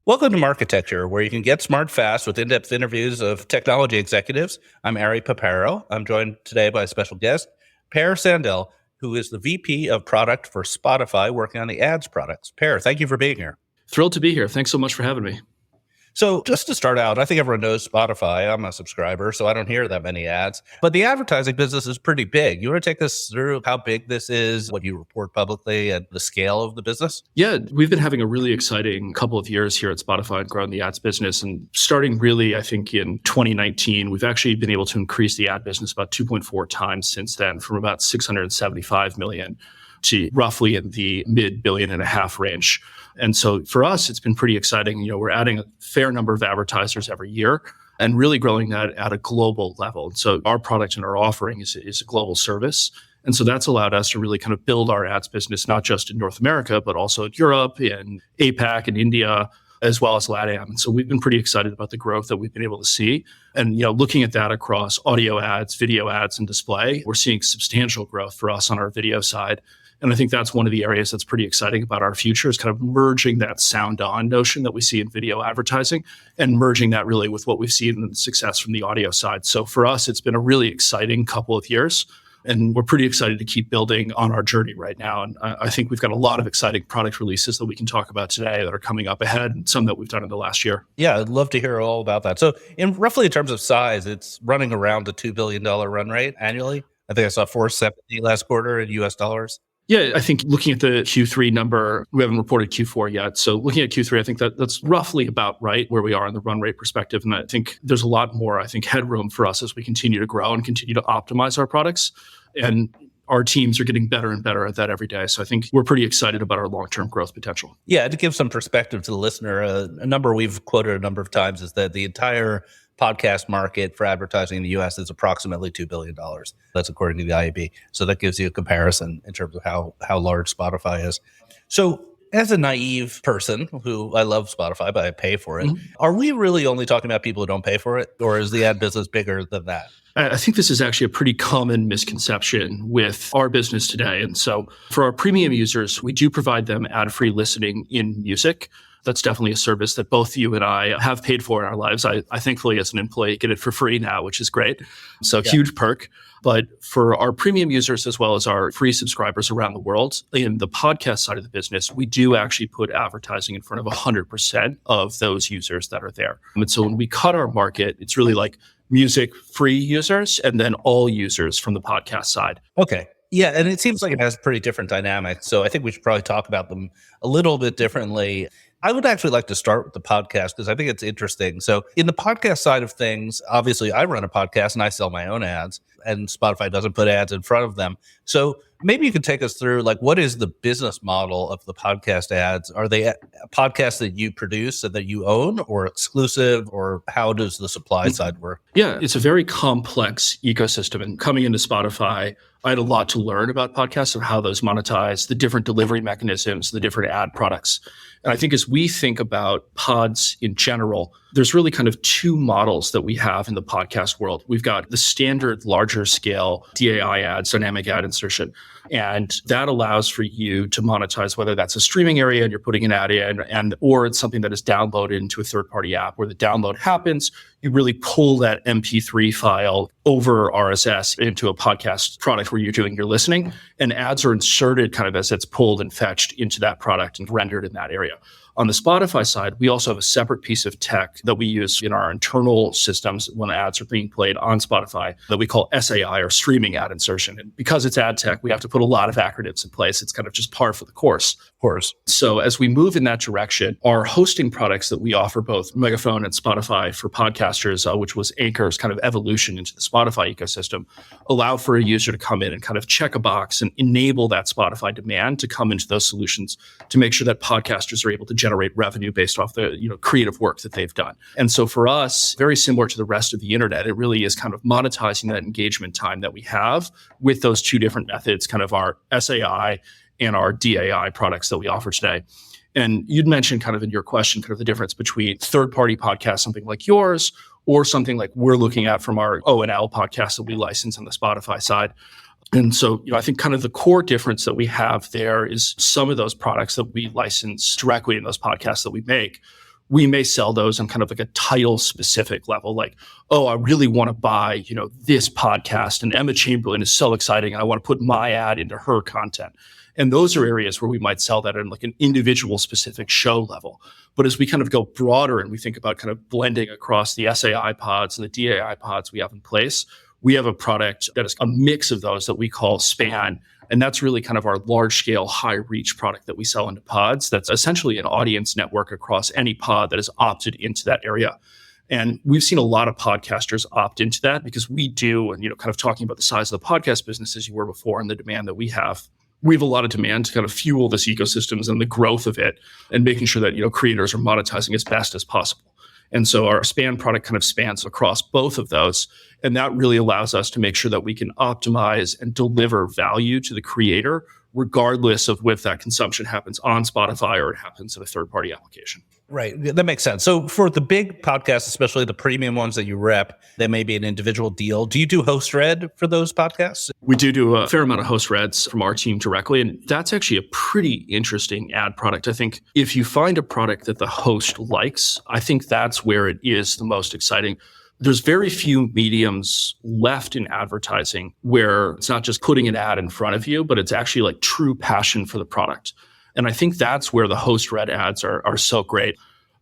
Welcome to Marketecture, where you can get smart fast with in-depth interviews of technology executives. I'm Ari Paparo. I'm joined today by a special guest, Per Sandell, who is the VP of Product for Spotify, working on the ads products. Per, thank you for being here. Thrilled to be here. Thanks so much for having me. So just to start out, I think everyone knows Spotify. I'm a subscriber, so I don't hear that many ads. But the advertising business is pretty big. You want to take us through how big this is, what you report publicly, and the scale of the business? Yeah, we've been having a really exciting couple of years here at Spotify and growing the ads business. And starting really, I think, in 2019, we've actually been able to increase the ad business about 2.4 times since then, from about 675 million to roughly in the mid $1.5 billion range. And so for us, it's been pretty exciting. You know, we're adding a fair number of advertisers every year and really growing that at a global level. So our product and our offering is a global service. And so that's allowed us to really kind of build our ads business, not just in North America, but also in Europe, in APAC, and India, as well as LATAM. And so we've been pretty excited about the growth that we've been able to see. And, you know, looking at that across audio ads, video ads, and display, we're seeing substantial growth for us on our video side. And I think that's one of the areas that's pretty exciting about our future, is kind of merging that sound on notion that we see in video advertising and merging that really with what we've seen in the success from the audio side. So for us, it's been a really exciting couple of years, and we're pretty excited to keep building on our journey right now. And I think we've got a lot of exciting product releases that we can talk about today that are coming up ahead, and some that we've done in the last year. Yeah, I'd love to hear all about that. So roughly in terms of size, it's running around a $2 billion run rate annually. I think I saw 470 last quarter in US dollars. Yeah, I think looking at the Q3 number, we haven't reported Q4 yet. So looking at Q3, I think that's roughly about right where we are in the run rate perspective. And I think there's a lot more, headroom for us as we continue to grow and continue to optimize our products. And our teams are getting better and better at that every day. So I think we're pretty excited about our long-term growth potential. Yeah, to give some perspective to the listener, a number we've quoted a number of times is that the entire podcast market for advertising in the U.S. is approximately $2 billion. That's according to the IAB. So that gives you a comparison in terms of how large Spotify is. So as a naive person who I love Spotify, but I pay for it, are we really only talking about people who don't pay for it? Or is the ad business bigger than that? I think this is actually a pretty common misconception with our business today. And so for our premium users, we do provide them ad-free listening in music. That's definitely a service that both you and I have paid for in our lives. I thankfully, as an employee, get it for free now, which is great. So huge perk. But for our premium users, as well as our free subscribers around the world, in the podcast side of the business, we do actually put advertising in front of 100% of those users that are there. And so when we cut our market, it's really like music free users and then all users from the podcast side. Okay. Yeah, and it seems like it has pretty different dynamics. So I think we should probably talk about them a little bit differently. I would actually like to start with the podcast because I think it's interesting. So in the podcast side of things, obviously I run a podcast and I sell my own ads, and Spotify doesn't put ads in front of them. So maybe you could take us through, like, what is the business model of the podcast ads? Are they podcasts that you produce and that you own, or exclusive, or how does the supply side work? Yeah, it's a very complex ecosystem. And coming into Spotify, I had a lot to learn about podcasts and how those monetize, the different delivery mechanisms, the different ad products. And I think as we think about pods in general, there's really kind of two models that we have in the podcast world. We've got the standard larger scale DAI ads, dynamic ad insertion. And that allows for you to monetize, whether that's a streaming area and you're putting an ad in, or it's something that is downloaded into a third-party app where the download happens. You really pull that MP3 file over RSS into a podcast product where you're doing your listening, and ads are inserted kind of as it's pulled and fetched into that product and rendered in that area. On the Spotify side, we also have a separate piece of tech that we use in our internal systems when ads are being played on Spotify that we call SAI, or streaming ad insertion. And because it's ad tech, we have to put a lot of acronyms in place. It's kind of just par for the course. So as we move in that direction, our hosting products that we offer, both Megaphone and Spotify for podcasters, which was Anchor's kind of evolution into the Spotify ecosystem, allow for a user to come in and kind of check a box and enable that Spotify demand to come into those solutions to make sure that podcasters are able to generate revenue based off the creative work that they've done. And so for us, very similar to the rest of the internet, it really is kind of monetizing that engagement time that we have with those two different methods, kind of our SAI and our DAI products that we offer today. And you'd mentioned kind of in your question, kind of the difference between third-party podcasts, something like yours, or something like we're looking at from our O&L podcast that we license on the Spotify side. And so, I think kind of the core difference that we have there is some of those products that we license directly in those podcasts that we make we may sell those on kind of like a title specific level, like, oh, I really want to buy, this podcast, and Emma Chamberlain is so exciting. I want to put my ad into her content. And those are areas where we might sell that in like an individual specific show level. But as we kind of go broader and we think about kind of blending across the SAI pods and the DAI pods we have in place, we have a product that is a mix of those that we call Span. And that's really kind of our large scale, high reach product that we sell into pods. That's essentially an audience network across any pod that has opted into that area. And we've seen a lot of podcasters opt into that because we do, and kind of talking about the size of the podcast business as you were before and the demand that we have a lot of demand to kind of fuel this ecosystems and the growth of it and making sure that, creators are monetizing as best as possible. And so our Span product kind of spans across both of those. And that really allows us to make sure that we can optimize and deliver value to the creator, regardless of if that consumption happens on Spotify or it happens in a third-party application. Right. That makes sense. So for the big podcasts, especially the premium ones that you rep, that may be an individual deal. Do you do host read for those podcasts? We do a fair amount of host reads from our team directly. And that's actually a pretty interesting ad product. I think if you find a product that the host likes, I think that's where it is the most exciting. There's very few mediums left in advertising where it's not just putting an ad in front of you, but it's actually like true passion for the product. And I think that's where the host read ads are so great.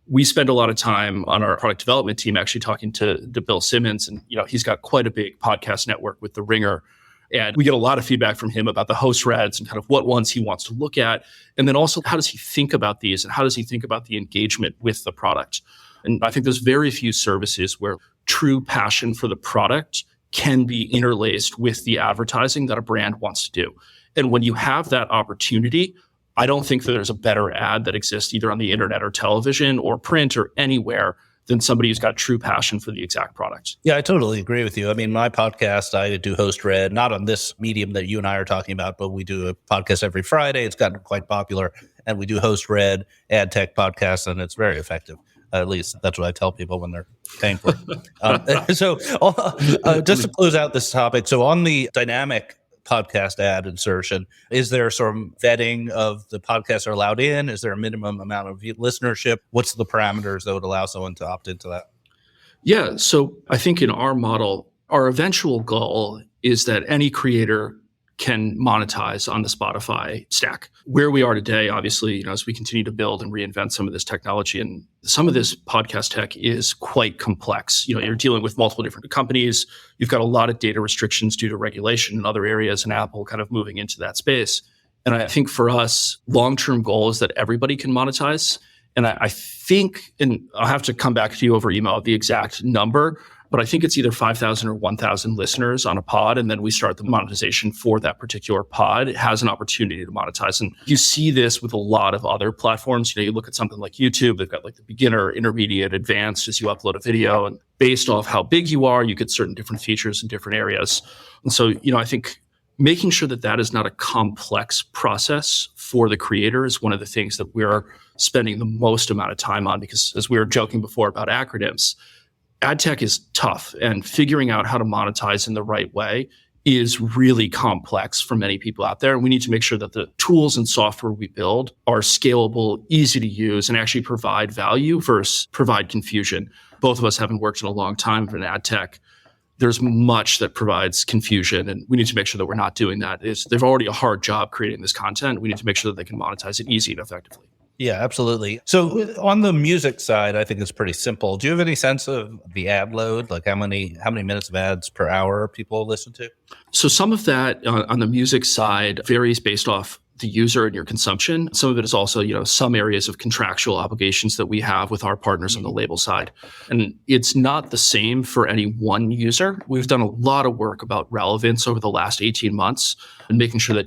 We spend a lot of time on our product development team actually talking to Bill Simmons, and he's got quite a big podcast network with The Ringer. And we get a lot of feedback from him about the host reads and kind of what ones he wants to look at. And then also, how does he think about these and how does he think about the engagement with the product? And I think there's very few services where true passion for the product can be interlaced with the advertising that a brand wants to do. And when you have that opportunity, I don't think that there's a better ad that exists either on the internet or television or print or anywhere than somebody who's got true passion for the exact product. Yeah, I totally agree with you. I mean, my podcast, I do host read, not on this medium that you and I are talking about, but we do a podcast every Friday. It's gotten quite popular. And we do host read ad tech podcasts, and it's very effective. At least that's what I tell people when they're paying for it. Just to close out this topic, so on the dynamic podcast ad insertion, is there some vetting of the podcasts are allowed in? Is there a minimum amount of listenership? What's the parameters that would allow someone to opt into that? Yeah, so I think in our model, our eventual goal is that any creator can monetize on the Spotify stack. Where we are today, obviously, as we continue to build and reinvent some of this technology, and some of this podcast tech is quite complex. You're dealing with multiple different companies. You've got a lot of data restrictions due to regulation in other areas, and Apple kind of moving into that space. And I think for us, long-term goal is that everybody can monetize. And I think, and I'll have to come back to you over email, the exact number, but I think it's either 5,000 or 1,000 listeners on a pod, and then we start the monetization for that particular pod. It has an opportunity to monetize. And you see this with a lot of other platforms. You look at something like YouTube, they've got like the beginner, intermediate, advanced as you upload a video. And based off how big you are, you get certain different features in different areas. And so, I think making sure that that is not a complex process for the creator is one of the things that we're spending the most amount of time on, because as we were joking before about acronyms, ad tech is tough, and figuring out how to monetize in the right way is really complex for many people out there. And we need to make sure that the tools and software we build are scalable, easy to use, and actually provide value versus provide confusion. Both of us haven't worked in a long time in ad tech. There's much that provides confusion, and we need to make sure that we're not doing that. They've already a hard job creating this content. We need to make sure that they can monetize it easy and effectively. Yeah, absolutely. So on the music side, I think it's pretty simple. Do you have any sense of the ad load? Like how many minutes of ads per hour people listen to? So some of that on the music side varies based off the user and your consumption. Some of it is also, some areas of contractual obligations that we have with our partners on the label side. And it's not the same for any one user. We've done a lot of work about relevance over the last 18 months and making sure that,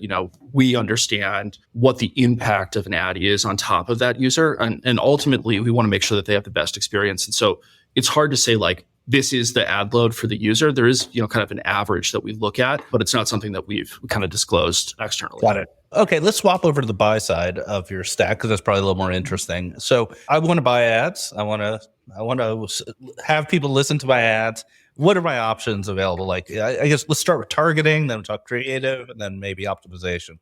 we understand what the impact of an ad is on top of that user. And ultimately, we want to make sure that they have the best experience. And so it's hard to say like, this is the ad load for the user. There is, kind of an average that we look at, but it's not something that we've kind of disclosed externally. Got it. Okay, let's swap over to the buy side of your stack because that's probably a little more interesting. So I want to buy ads. I want to have people listen to my ads. What are my options available? Like, I guess let's start with targeting, then talk creative, and then maybe optimization.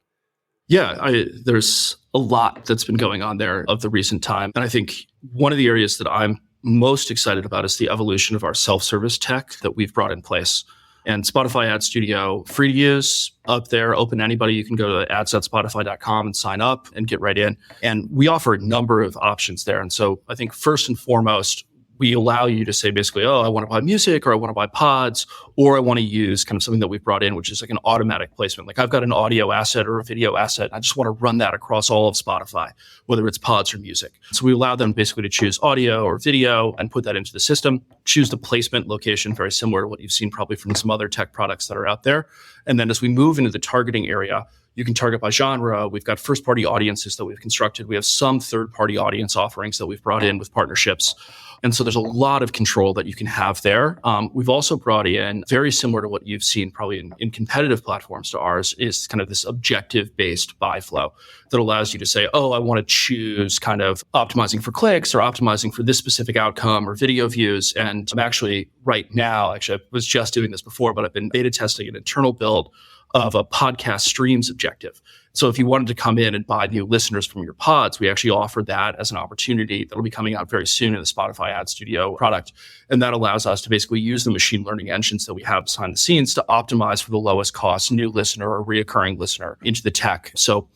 Yeah, there's a lot that's been going on there of the recent time. And I think one of the areas that I'm most excited about is the evolution of our self-service tech that we've brought in place. And Spotify Ad Studio, free to use, up there, open to anybody. You can go to ads.spotify.com and sign up and get right in. And we offer a number of options there. And so I think first and foremost, we allow you to say basically, oh, I want to buy music, or I want to buy pods, or I want to use kind of something that we've brought in, which is like an automatic placement. Like I've got an audio asset or a video asset. I just want to run that across all of Spotify, whether it's pods or music. So we allow them basically to choose audio or video and put that into the system, choose the placement location, very similar to what you've seen probably from some other tech products that are out there. And then as we move into the targeting area, you can target by genre. We've got first-party audiences that we've constructed. We have some third-party audience offerings that we've brought in with partnerships. And so there's a lot of control that you can have there. We've also brought in, very similar to what you've seen probably in competitive platforms to ours, is kind of this objective-based buy flow that allows you to say, oh, I want to choose kind of optimizing for clicks or optimizing for this specific outcome or video views. And I'm actually right now, I was just doing this before, but I've been beta testing an internal build of a podcast streams objective. So if you wanted to come in and buy new listeners from your pods, we actually offer that as an opportunity that'll be coming out very soon in the Spotify Ad Studio product. And that allows us to basically use the machine learning engines that we have behind the scenes to optimize for the lowest cost new listener or reoccurring listener into the tech. So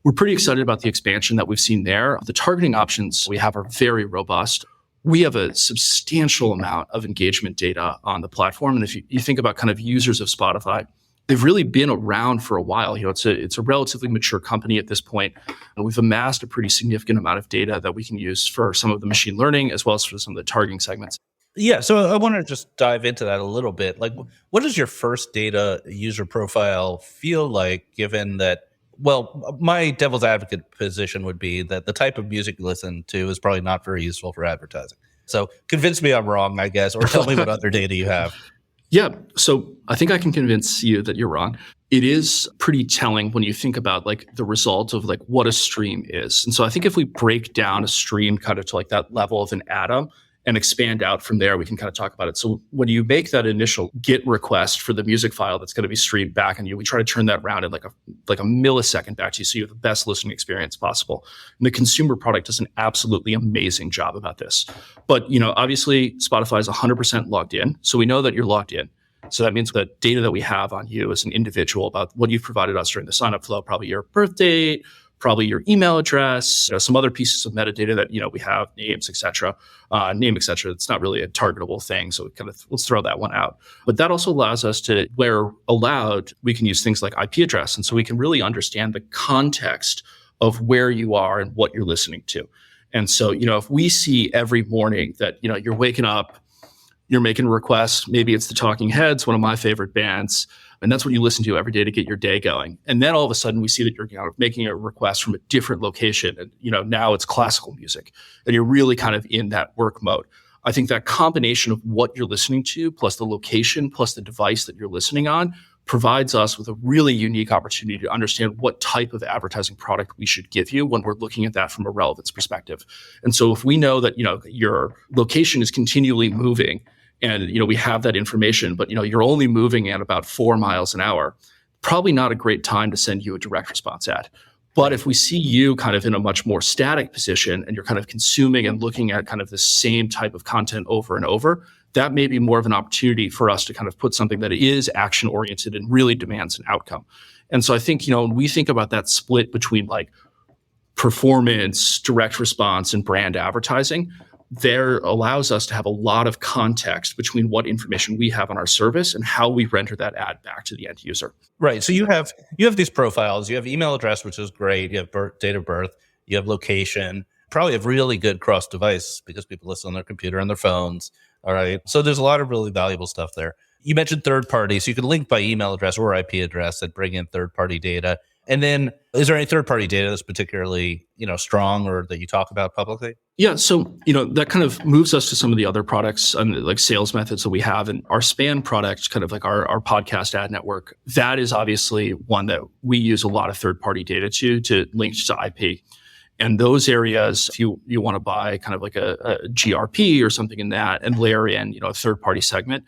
we're pretty excited about the expansion that we've seen there. The targeting options we have are very robust. We have a substantial amount of engagement data on the platform. And if you think about kind of users of Spotify, they've really been around for a while. It's a relatively mature company at this point, and we've amassed a pretty significant amount of data that we can use for some of the machine learning as well as for some of the targeting segments. Yeah, so I want to just dive into that a little bit. Like, what does your first data user profile feel like, given that, well, my devil's advocate position would be that the type of music you listen to is probably not very useful for advertising. So convince me I'm wrong, I guess, or tell me what other data you have. Yeah. So I think I can convince you that you're wrong. It is pretty telling when you think about like the result of like what a stream is. And so I think if we break down a stream kind of to like that level of an atom and expand out from there, we can kind of talk about it. So when you make that initial GET request for the music file that's going to be streamed back on you, we try to turn that around in like a millisecond back to you so you have the best listening experience possible. And the consumer product does an absolutely amazing job about this. But, obviously Spotify is 100% logged in. So we know that you're logged in. So that means that data that we have on you as an individual about what you've provided us during the sign-up flow, probably your birth date, probably your email address, some other pieces of metadata that, we have, names, et cetera. Name, et cetera. It's not really a targetable thing. So let's throw that one out. But that also allows us to, where allowed, we can use things like IP address. And so we can really understand the context of where you are and what you're listening to. And so, if we see every morning that, you're waking up, you're making a request, maybe it's the Talking Heads, one of my favorite bands, and that's what you listen to every day to get your day going. And then all of a sudden we see that you're making a request from a different location. And, now it's classical music and you're really kind of in that work mode. I think that combination of what you're listening to plus the location plus the device that you're listening on provides us with a really unique opportunity to understand what type of advertising product we should give you when we're looking at that from a relevance perspective. And so if we know that, your location is continually moving, and, we have that information, but, you're only moving at about 4 miles an hour, probably not a great time to send you a direct response ad. But if we see you kind of in a much more static position and you're kind of consuming and looking at kind of the same type of content over and over, that may be more of an opportunity for us to kind of put something that is action oriented and really demands an outcome. And so I think, when we think about that split between like performance, direct response, and brand advertising, there allows us to have a lot of context between what information we have on our service and how we render that ad back to the end user. Right. So you have these profiles. You have email address, which is great. You have date of birth. You have location. Probably have really good cross-device because people listen on their computer and their phones. All right. So there's a lot of really valuable stuff there. You mentioned third party. So you can link by email address or IP address and bring in third-party data. And then is there any third-party data that's particularly, strong or that you talk about publicly? Yeah. So, that kind of moves us to some of the other products and like sales methods that we have. And our span product, kind of like our podcast ad network, that is obviously one that we use a lot of third-party data to link to IP. And those areas, if you want to buy kind of like a GRP or something in that and layer in, a third-party segment,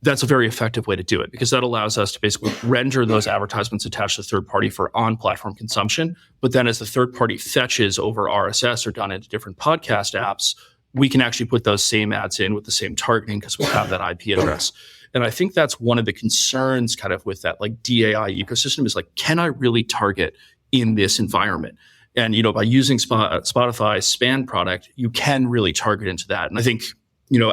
that's a very effective way to do it because that allows us to basically render those advertisements attached to the third party for on-platform consumption. But then as the third party fetches over RSS or down into different podcast apps, we can actually put those same ads in with the same targeting because we have that IP address. And I think that's one of the concerns kind of with that like DAI ecosystem is like, can I really target in this environment? And, by using Spotify's SPAN product, you can really target into that. And I think,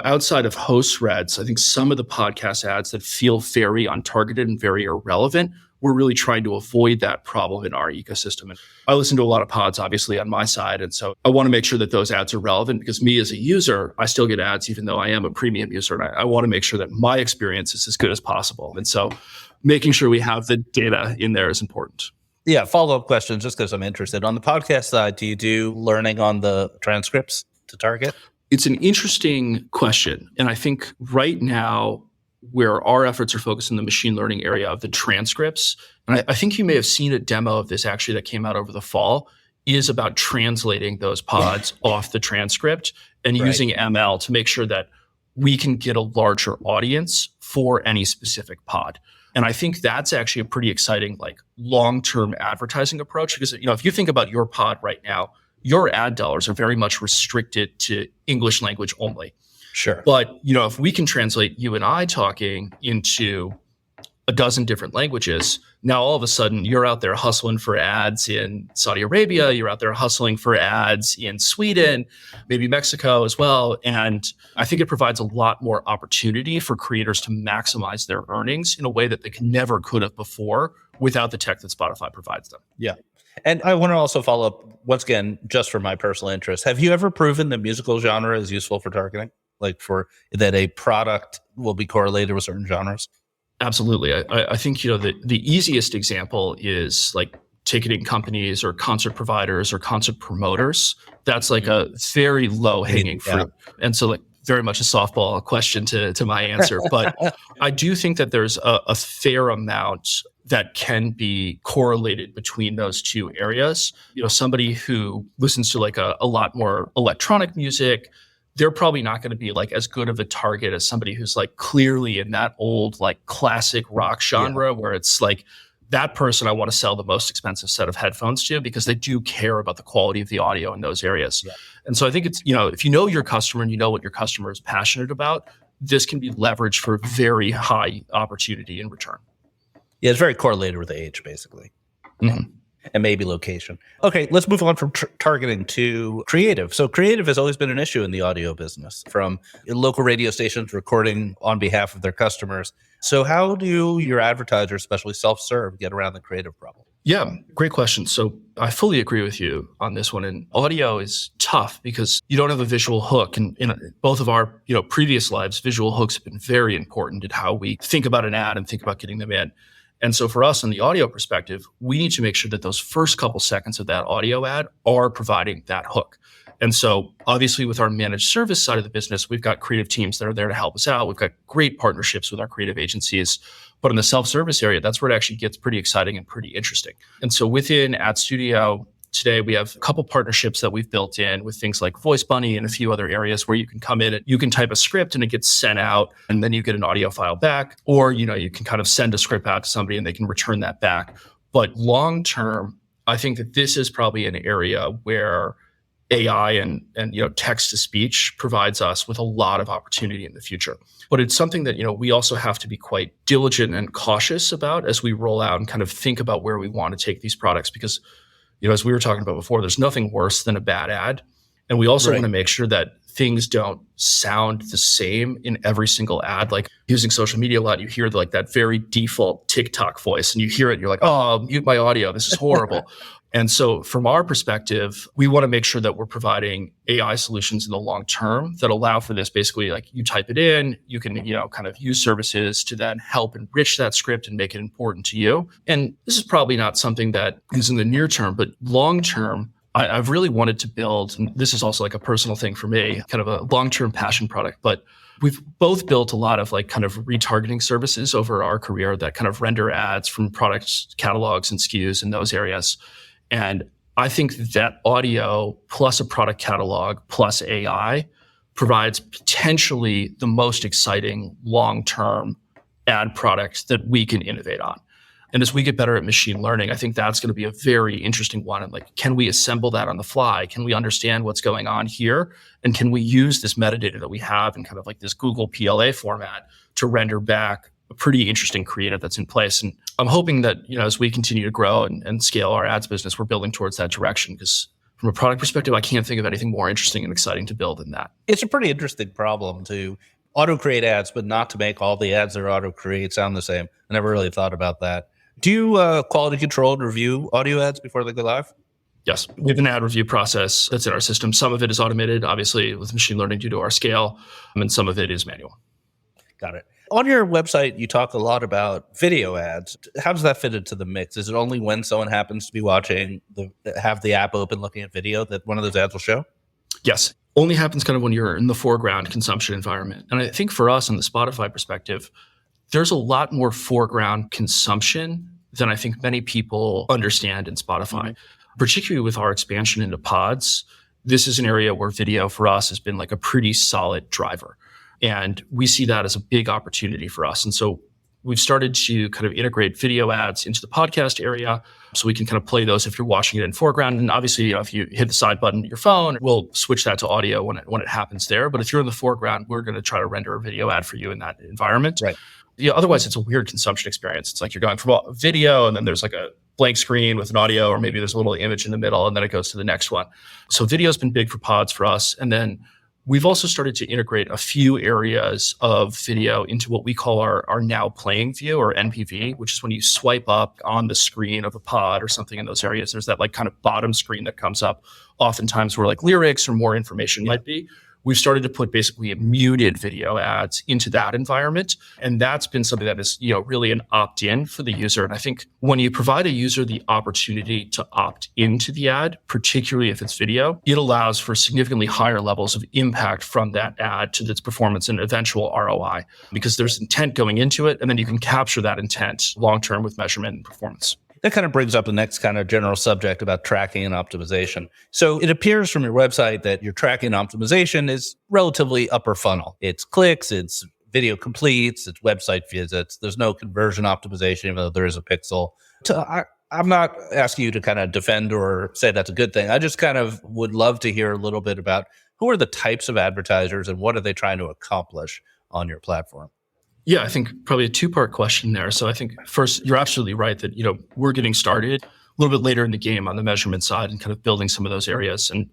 outside of host threads, I think some of the podcast ads that feel very untargeted and very irrelevant, we're really trying to avoid that problem in our ecosystem. And I listen to a lot of pods, obviously, on my side. And so I want to make sure that those ads are relevant because me as a user, I still get ads, even though I am a premium user. And I want to make sure that my experience is as good as possible. And so making sure we have the data in there is important. Yeah, follow-up question, just because I'm interested. On the podcast side, do you do learning on the transcripts to target? It's an interesting question. And I think right now, where our efforts are focused in the machine learning area of the transcripts, and I think you may have seen a demo of this actually that came out over the fall, is about translating those pods off the transcript and using ML to make sure that we can get a larger audience for any specific pod. And I think that's actually a pretty exciting, like long-term advertising approach because, if you think about your pod right now, your ad dollars are very much restricted to English language only. Sure. But, if we can translate you and I talking into a dozen different languages, now all of a sudden you're out there hustling for ads in Saudi Arabia, you're out there hustling for ads in Sweden, maybe Mexico as well. And I think it provides a lot more opportunity for creators to maximize their earnings in a way that they never could have before without the tech that Spotify provides them. Yeah. And I want to also follow up, once again, just for my personal interest. Have you ever proven the musical genre is useful for targeting? Like for that a product will be correlated with certain genres? Absolutely. I think, the easiest example is like ticketing companies or concert providers or concert promoters. That's like a very low hanging fruit. And so like very much a softball question to my answer. But I do think that there's a fair amount that can be correlated between those two areas. Somebody who listens to like a lot more electronic music, they're probably not going to be like as good of a target as somebody who's like clearly in that old like classic rock genre where it's like that person I want to sell the most expensive set of headphones to because they do care about the quality of the audio in those areas. Yeah. And so I think it's, if you know your customer and you know what your customer is passionate about, this can be leveraged for very high opportunity in return. Yeah, it's very correlated with age, basically. Mm-hmm. And maybe location. Okay, let's move on from targeting to creative. So creative has always been an issue in the audio business, from local radio stations recording on behalf of their customers. So how do your advertisers, especially self-serve, get around the creative problem? Yeah, great question. So I fully agree with you on this one. And audio is tough because you don't have a visual hook. And in both of our previous lives, visual hooks have been very important in how we think about an ad and think about getting them in. And so for us on the audio perspective, we need to make sure that those first couple seconds of that audio ad are providing that hook. And so obviously with our managed service side of the business, we've got creative teams that are there to help us out. We've got great partnerships with our creative agencies. But in the self-service area, that's where it actually gets pretty exciting and pretty interesting. And so within Ad Studio, today, we have a couple partnerships that we've built in with things like Voice Bunny and a few other areas where you can come in and you can type a script and it gets sent out and then you get an audio file back. Or, you can kind of send a script out to somebody and they can return that back. But long term, I think that this is probably an area where AI and text to speech provides us with a lot of opportunity in the future. But it's something that, we also have to be quite diligent and cautious about as we roll out and kind of think about where we want to take these products because as we were talking about before, there's nothing worse than a bad ad. And we also want to make sure that things don't sound the same in every single ad. Like using social media a lot, you hear like that very default TikTok voice and you hear it and you're like, oh, mute my audio. This is horrible. And so from our perspective, we want to make sure that we're providing AI solutions in the long term that allow for this. Basically, like you type it in, you can, kind of use services to then help enrich that script and make it important to you. And this is probably not something that is in the near term, but long term, I've really wanted to build, and this is also like a personal thing for me, kind of a long-term passion product, but we've both built a lot of like kind of retargeting services over our career that kind of render ads from product catalogs and SKUs in those areas. And I think that audio plus a product catalog plus AI provides potentially the most exciting long-term ad product that we can innovate on. And as we get better at machine learning, I think that's going to be a very interesting one. And like, can we assemble that on the fly? Can we understand what's going on here? And can we use this metadata that we have in kind of like this Google PLA format to render back a pretty interesting creative that's in place? And I'm hoping that, as we continue to grow and scale our ads business, we're building towards that direction, because from a product perspective, I can't think of anything more interesting and exciting to build than that. It's a pretty interesting problem to auto-create ads, but not to make all the ads that are auto-create sound the same. I never really thought about that. Do you quality control and review audio ads before they go live? Yes. We have an ad review process that's in our system. Some of it is automated, obviously, with machine learning due to our scale, and some of it is manual. Got it. On your website, you talk a lot about video ads. How does that fit into the mix? Is it only when someone happens to be have the app open looking at video that one of those ads will show? Yes. Only happens kind of when you're in the foreground consumption environment. And I think for us, on the Spotify perspective, there's a lot more foreground consumption than I think many people understand in Spotify, particularly with our expansion into pods. This is an area where video for us has been like a pretty solid driver. And we see that as a big opportunity for us. And so we've started to kind of integrate video ads into the podcast area, so we can kind of play those if you're watching it in foreground. And obviously, if you hit the side button on your phone, we'll switch that to audio when it happens there. But if you're in the foreground, we're going to try to render a video ad for you in that environment. Right. Otherwise, it's a weird consumption experience. It's like you're going from a video, and then there's like a blank screen with an audio, or maybe there's a little image in the middle, and then it goes to the next one. So video's been big for pods for us. And then we've also started to integrate a few areas of video into what we call our now playing view, or NPV, which is when you swipe up on the screen of a pod or something in those areas. There's that like kind of bottom screen that comes up oftentimes where like lyrics or more information might be. We've started to put basically muted video ads into that environment. And that's been something that is, really an opt-in for the user. And I think when you provide a user the opportunity to opt into the ad, particularly if it's video, it allows for significantly higher levels of impact from that ad to its performance and eventual ROI, because there's intent going into it. And then you can capture that intent long-term with measurement and performance. That kind of brings up the next kind of general subject about tracking and optimization. So it appears from your website that your tracking and optimization is relatively upper funnel. It's clicks, it's video completes, it's website visits. There's no conversion optimization, even though there is a pixel. I'm not asking you to kind of defend or say that's a good thing. I just kind of would love to hear a little bit about who are the types of advertisers and what are they trying to accomplish on your platform? Yeah, I think probably a two-part question there. So I think first, you're absolutely right that, we're getting started a little bit later in the game on the measurement side and kind of building some of those areas. And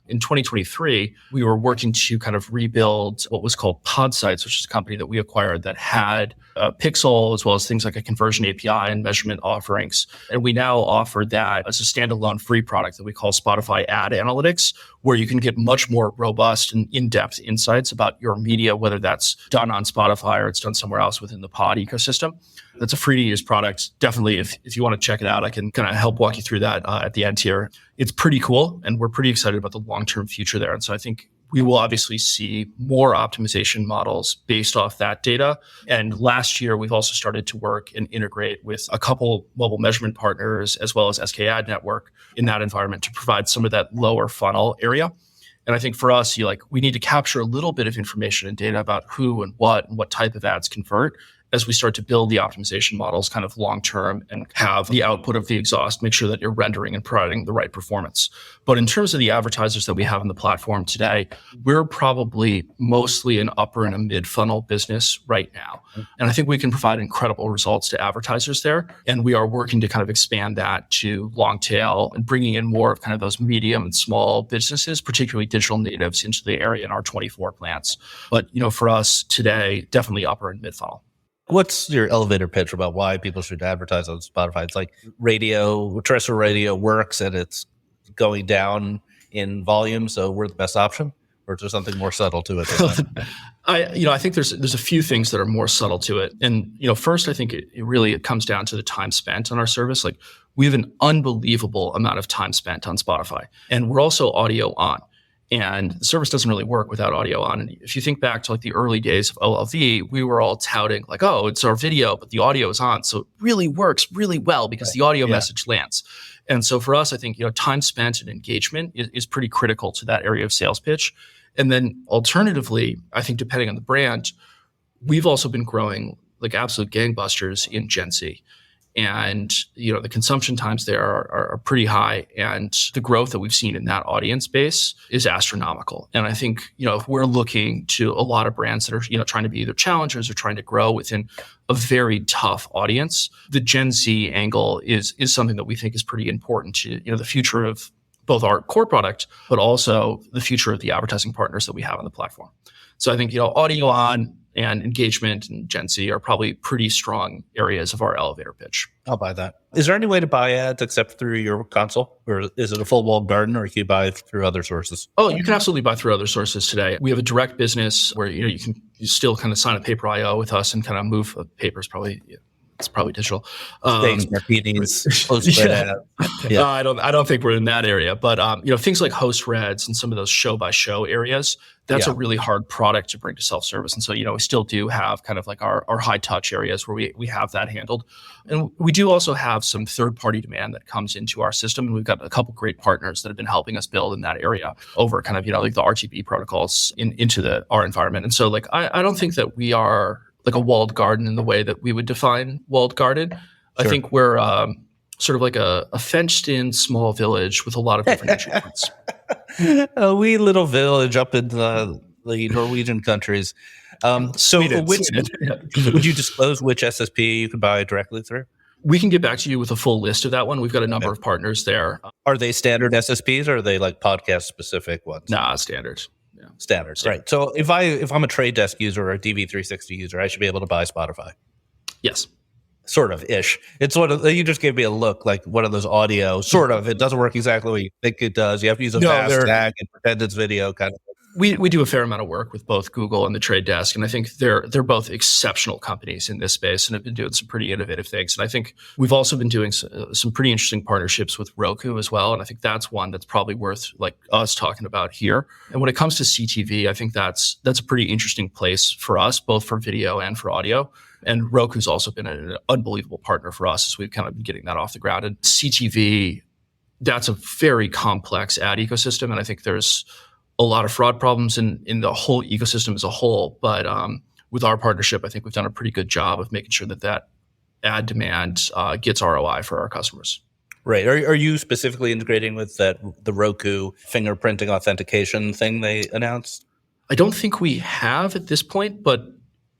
in 2023, we were working to kind of rebuild what was called Podsights, which is a company that we acquired that had Pixel, as well as things like a conversion API and measurement offerings. And we now offer that as a standalone free product that we call Spotify Ad Analytics, where you can get much more robust and in-depth insights about your media, whether that's done on Spotify or it's done somewhere else within the pod ecosystem. That's a free-to-use product. Definitely, if you want to check it out, I can kind of help walk you through that at the end here. It's pretty cool, and we're pretty excited about the long-term future there. And so I think we will obviously see more optimization models based off that data. And last year, we've also started to work and integrate with a couple mobile measurement partners, as well as SK Ad Network in that environment to provide some of that lower funnel area. And I think for us, we need to capture a little bit of information and data about who and what type of ads convert as we start to build the optimization models kind of long-term and have the output of the exhaust, make sure that you're rendering and providing the right performance. But in terms of the advertisers that we have on the platform today, we're probably mostly an upper and a mid-funnel business right now. And I think we can provide incredible results to advertisers there. And we are working to kind of expand that to long tail and bringing in more of kind of those medium and small businesses, particularly digital natives, into the area in our 24 plants. But, for us today, definitely upper and mid-funnel. What's your elevator pitch about why people should advertise on Spotify? It's like terrestrial radio works and it's going down in volume, so we're the best option? Or is there something more subtle to it? I think there's a few things that are more subtle to it. And, first, I think it comes down to the time spent on our service. Like, we have an unbelievable amount of time spent on Spotify, and we're also audio on. And the service doesn't really work without audio on. And if you think back to like the early days of OLV, we were all touting like, oh, it's our video, but the audio is on. So it really works really well because the audio message lands. And so for us, I think, time spent and engagement is pretty critical to that area of sales pitch. And then alternatively, I think depending on the brand, we've also been growing like absolute gangbusters in Gen Z. And, the consumption times there are pretty high. And the growth that we've seen in that audience base is astronomical. And I think, if we're looking to a lot of brands that are, trying to be either challengers or trying to grow within a very tough audience, the Gen Z angle is something that we think is pretty important to, the future of both our core product, but also the future of the advertising partners that we have on the platform. So I think, audio on and engagement and Gen Z are probably pretty strong areas of our elevator pitch. I'll buy that. Is there any way to buy ads except through your console? Or is it a full walled garden, or can you buy through other sources? Oh, you can absolutely buy through other sources today. We have a direct business where, you still kind of sign a paper IO with us and kind of move papers probably. It's probably digital. Steaks, martinis, post-spread ads. Yeah. I don't think we're in that area, but things like host reds and some of those show by show areas, that's a really hard product to bring to self-service. And so, we still do have kind of like our high touch areas where we have that handled. And we do also have some third-party demand that comes into our system. And we've got a couple great partners that have been helping us build in that area over kind of, like the RTB protocols into our environment. And so like, I don't think that we are like a walled garden in the way that we would define walled garden. Sure. I think we're sort of like a fenced-in small village with a lot of different entry points. A wee little village up in the Norwegian countries. So Sweden. Would you disclose which SSP you could buy directly through? We can get back to you with a full list of that one. We've got a number of partners there. Are they standard SSPs, or are they like podcast-specific ones? Nah, standard. Yeah. Standards, right? So if I'm a Trade Desk user or a DV360 user, I should be able to buy Spotify. Yes, sort of ish. It's sort of, you just gave me a look like one of those audio. Sort of, it doesn't work exactly what you think it does. You have to use a fast tag and pretend it's video kind of. We do a fair amount of work with both Google and the Trade Desk, and I think they're both exceptional companies in this space and have been doing some pretty innovative things. And I think we've also been doing some pretty interesting partnerships with Roku as well. And I think that's one that's probably worth like us talking about here. And when it comes to CTV, I think that's a pretty interesting place for us, both for video and for audio. And Roku's also been an unbelievable partner for us as we've kind of been getting that off the ground. And CTV, that's a very complex ad ecosystem, and I think there's a lot of fraud problems in the whole ecosystem as a whole. But with our partnership, I think we've done a pretty good job of making sure that ad demand gets ROI for our customers. Right. Are you specifically integrating with the Roku fingerprinting authentication thing they announced? I don't think we have at this point, but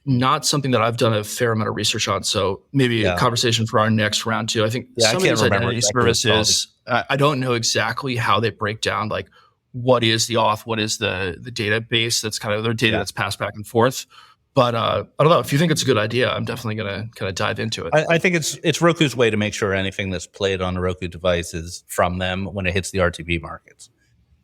not something that I've done a fair amount of research on. So maybe a conversation for our next round too. I think some of these identity services, I don't know exactly how they break down, like, what is the auth? What is the database that's kind of their data that's passed back and forth? But I don't know. If you think it's a good idea, I'm definitely going to kind of dive into it. I think it's Roku's way to make sure anything that's played on a Roku device is from them when it hits the RTB markets,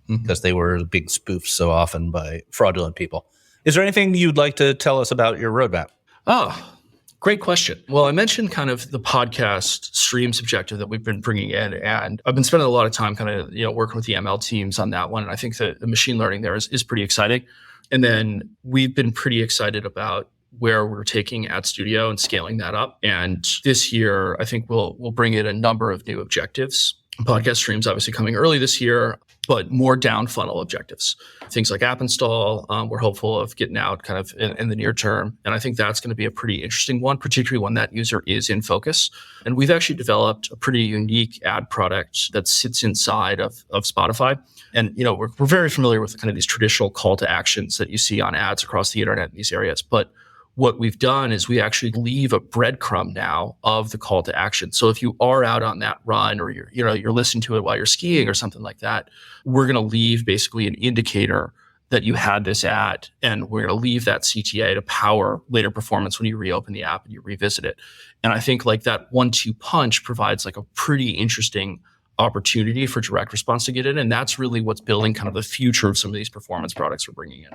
because they were being spoofed so often by fraudulent people. Is there anything you'd like to tell us about your roadmap? Oh, great question. Well, I mentioned kind of the podcast streams objective that we've been bringing in, and I've been spending a lot of time kind of, working with the ML teams on that one. And I think that the machine learning there is pretty exciting. And then we've been pretty excited about where we're taking Ad Studio and scaling that up. And this year, I think we'll bring in a number of new objectives. Podcast streams obviously coming early this year, but more down funnel objectives. Things like app install, we're hopeful of getting out kind of in the near term. And I think that's going to be a pretty interesting one, particularly when that user is in focus. And we've actually developed a pretty unique ad product that sits inside of Spotify. And, we're very familiar with kind of these traditional call to actions that you see on ads across the internet in these areas. But what we've done is we actually leave a breadcrumb now of the call to action. So if you are out on that run, or you're listening to it while you're skiing or something like that, we're going to leave basically an indicator that you had this ad, and we're going to leave that CTA to power later performance when you reopen the app and you revisit it. And I think like that 1-2 punch provides like a pretty interesting opportunity for direct response to get in. And that's really what's building kind of the future of some of these performance products we're bringing in.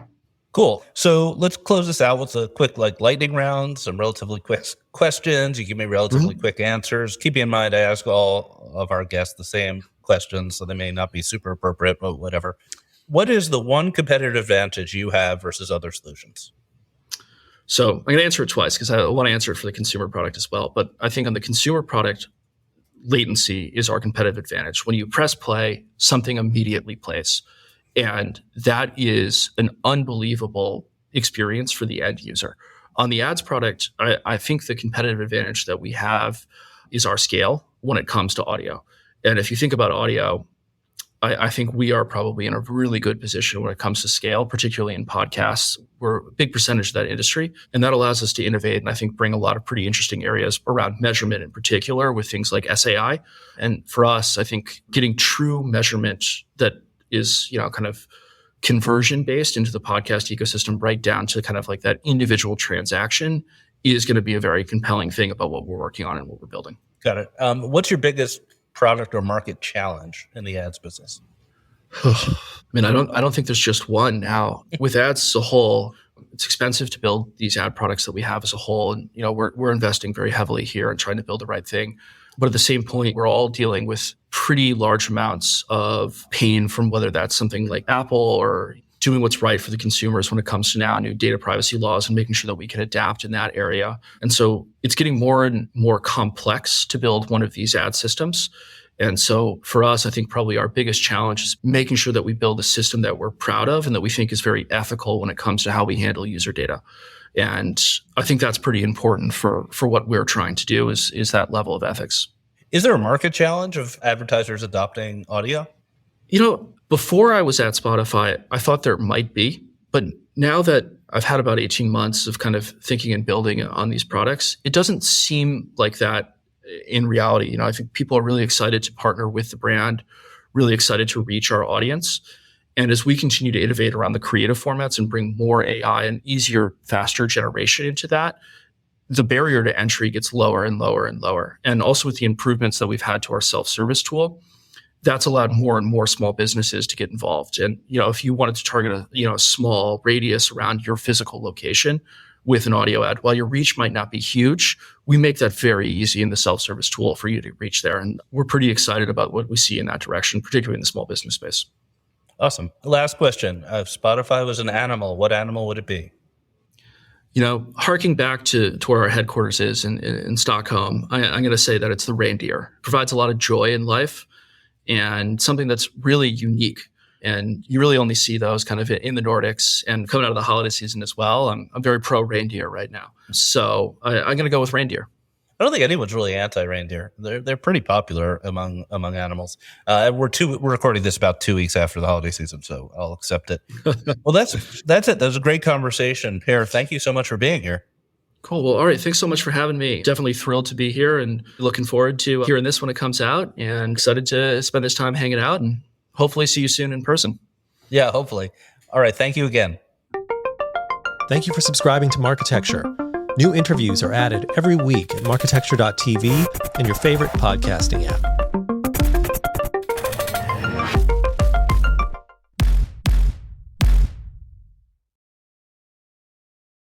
Cool. So let's close this out with a quick lightning round, some relatively quick questions. You give me relatively quick answers. Keep in mind, I ask all of our guests the same questions, so they may not be super appropriate, but whatever. What is the one competitive advantage you have versus other solutions? So I'm going to answer it twice because I want to answer it for the consumer product as well. But I think on the consumer product, latency is our competitive advantage. When you press play, something immediately plays. And that is an unbelievable experience for the end user. On the ads product, I think the competitive advantage that we have is our scale when it comes to audio. And if you think about audio, I think we are probably in a really good position when it comes to scale, particularly in podcasts. We're a big percentage of that industry, and that allows us to innovate and I think bring a lot of pretty interesting areas around measurement in particular with things like SAI. And for us, I think getting true measurement that is, kind of conversion based into the podcast ecosystem right down to kind of like that individual transaction is going to be a very compelling thing about what we're working on and what we're building. Got it. What's your biggest product or market challenge in the ads business? I don't think there's just one now. With ads as a whole, it's expensive to build these ad products that we have as a whole. And, we're investing very heavily here and trying to build the right thing. But at the same point, we're all dealing with pretty large amounts of pain from whether that's something like Apple or doing what's right for the consumers when it comes to now new data privacy laws and making sure that we can adapt in that area. And so it's getting more and more complex to build one of these ad systems. And so for us, I think probably our biggest challenge is making sure that we build a system that we're proud of and that we think is very ethical when it comes to how we handle user data. And I think that's pretty important for what we're trying to do is that level of ethics. Is there a market challenge of advertisers adopting audio? Before I was at Spotify, I thought there might be, but now that I've had about 18 months of kind of thinking and building on these products, it doesn't seem like that in reality. I think people are really excited to partner with the brand, really excited to reach our audience. And as we continue to innovate around the creative formats and bring more AI and easier, faster generation into that, the barrier to entry gets lower and lower and lower. And also with the improvements that we've had to our self-service tool, that's allowed more and more small businesses to get involved. And, if you wanted to target a small radius around your physical location with an audio ad, while your reach might not be huge, we make that very easy in the self-service tool for you to reach there. And we're pretty excited about what we see in that direction, particularly in the small business space. Awesome. Last question. If Spotify was an animal, what animal would it be? Harking back to where our headquarters is in Stockholm, I'm going to say that it's the reindeer. It provides a lot of joy in life and something that's really unique. And you really only see those kind of in the Nordics and coming out of the holiday season as well. I'm very pro reindeer right now. So I'm going to go with reindeer. I don't think anyone's really anti-reindeer. They're pretty popular among animals. We're recording this about 2 weeks after the holiday season, so I'll accept it. Well, that's it. That was a great conversation. Per, thank you so much for being here. Cool. Well, all right. Thanks so much for having me. Definitely thrilled to be here and looking forward to hearing this when it comes out and excited to spend this time hanging out and hopefully see you soon in person. Yeah, hopefully. All right. Thank you again. Thank you for subscribing to Marketecture. New interviews are added every week at marketecture.tv and your favorite podcasting app.